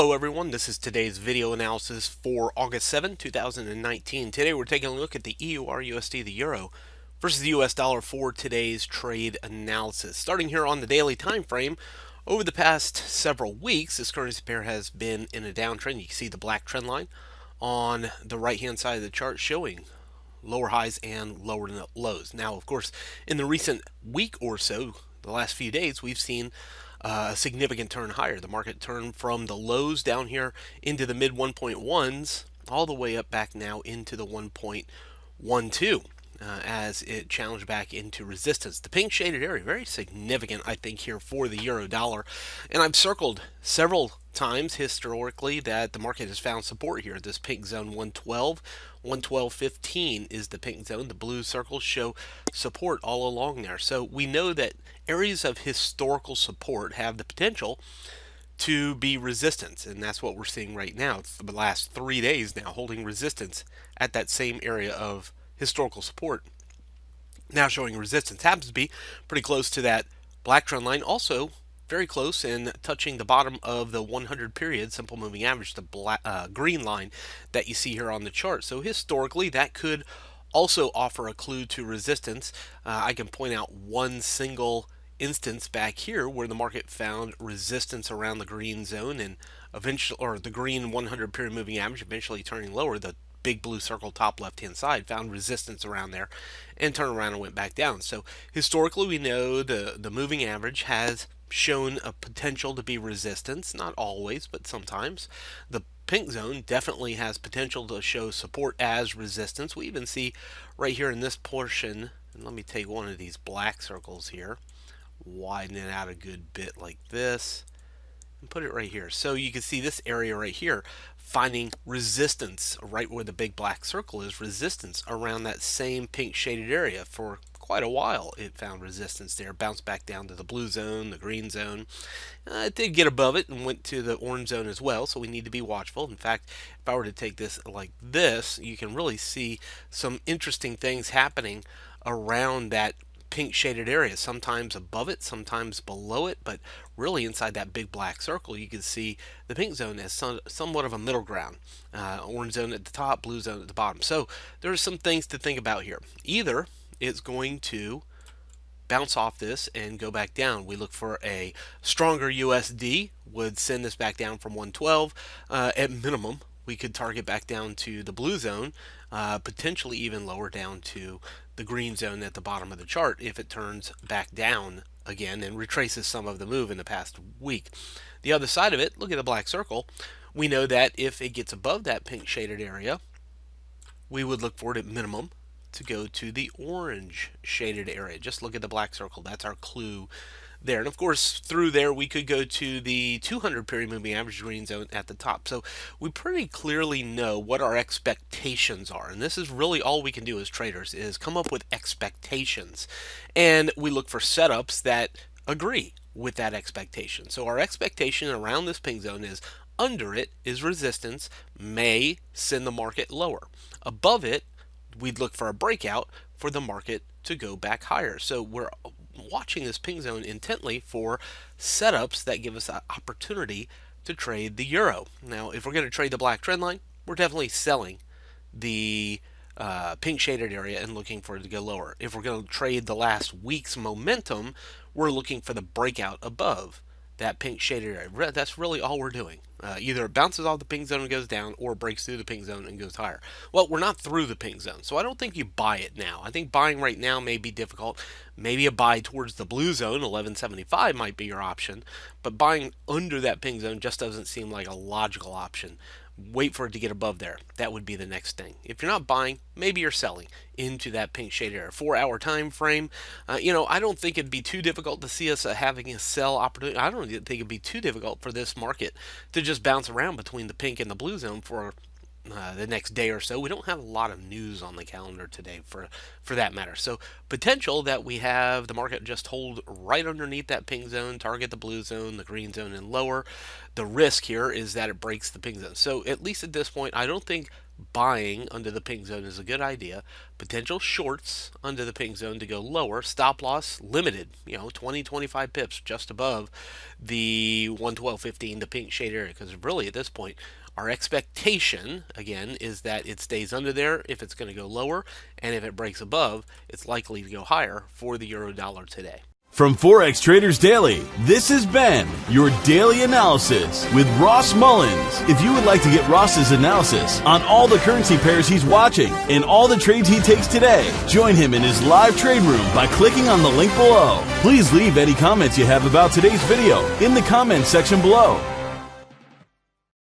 Hello everyone, this is today's video analysis for August 7, 2019. Today we're taking a look at the EURUSD, the euro, versus the US dollar for today's trade analysis. Starting here on the daily time frame, over the past several weeks, this currency pair has been in a downtrend. You can see the black trend line on the right hand side of the chart showing lower highs and lower lows. Now, of course, in the recent week or so, the last few days, we've seen a significant turn higher. The market turned from the lows down here into the mid 1.1s all the way up back now into the 1.12 as it challenged back into resistance. The pink shaded area, very significant, I think, here for the euro dollar. And I've circled several times historically that the market has found support here. This pink zone 112, 112.15 is the pink zone. The blue circles show support all along there. So we know that areas of historical support have the potential to be resistance, and that's what we're seeing right now. It's the last 3 days now holding resistance at that same area of historical support. Now showing resistance, happens to be pretty close to that black trend line, also very close and touching the bottom of the 100 period simple moving average, the green line that you see here on the chart. So historically that could also offer a clue to resistance. I can point out one single instance back here where the market found resistance around the green zone and eventually, or the green 100 period moving average eventually turning lower. The big blue circle top left hand side found resistance around there and turned around and went back down. So historically we know the moving average has shown a potential to be resistance, not always but sometimes. The pink zone definitely has potential to show support as resistance. We even see right here in this portion, and let me take one of these black circles here, widen it out a good bit like this and put it right here. So you can see this area right here finding resistance right where the big black circle is, resistance around that same pink shaded area. For quite a while it found resistance there, bounced back down to the blue zone, the green zone. It did get above it and went to the orange zone as well, so we need to be watchful. In fact, if I were to take this like this, you can really see some interesting things happening around that pink shaded area, sometimes above it, sometimes below it, but really inside that big black circle you can see the pink zone as somewhat of a middle ground. Orange zone at the top, blue zone at the bottom. So there's some things to think about here. Either it's going to bounce off this and go back down. We look for a stronger USD, would send this back down from 112 at minimum. We could target back down to the blue zone, potentially even lower down to the green zone at the bottom of the chart if it turns back down again and retraces some of the move in the past week. The other side of it, look at the black circle. We know that if it gets above that pink shaded area, we would look for it at minimum to go to the orange shaded area. Just look at the black circle. That's our clue there. And of course, through there, we could go to the 200 period moving average green zone at the top. So we pretty clearly know what our expectations are. And this is really all we can do as traders, is come up with expectations. And we look for setups that agree with that expectation. So our expectation around this pink zone is under it is resistance, may send the market lower. Above it, we'd look for a breakout for the market to go back higher. So we're watching this pink zone intently for setups that give us an opportunity to trade the euro. Now, if we're going to trade the black trend line, we're definitely selling the pink shaded area and looking for it to go lower. If we're going to trade the last week's momentum, we're looking for the breakout above that pink shaded area. That's really all we're doing. Either it bounces off the pink zone and goes down, or it breaks through the pink zone and goes higher. Well, we're not through the pink zone, so I don't think you buy it now. I think buying right now may be difficult. Maybe a buy towards the blue zone, 1175, might be your option, but buying under that pink zone just doesn't seem like a logical option. Wait for it to get above there. That would be the next thing. If you're not buying, maybe you're selling into that pink shade area. 4-hour time frame. I don't think it'd be too difficult to see us having a sell opportunity. I don't think it'd be too difficult for this market to just bounce around between the pink and the blue zone for the next day or so. We don't have a lot of news on the calendar today for that matter. So potential that we have the market just hold right underneath that pink zone, target the blue zone, the green zone, and lower. The risk here is that it breaks the pink zone. So at least at this point, I don't think buying under the pink zone is a good idea. Potential shorts under the pink zone to go lower. Stop loss limited, 20, 25 pips just above the 112.15, the pink shade area. Because really at this point, our expectation, again, is that it stays under there if it's going to go lower, and if it breaks above, it's likely to go higher for the euro dollar today. From Forex Traders Daily, this has been your daily analysis with Ross Mullins. If you would like to get Ross's analysis on all the currency pairs he's watching and all the trades he takes today, join him in his live trade room by clicking on the link below. Please leave any comments you have about today's video in the comments section below.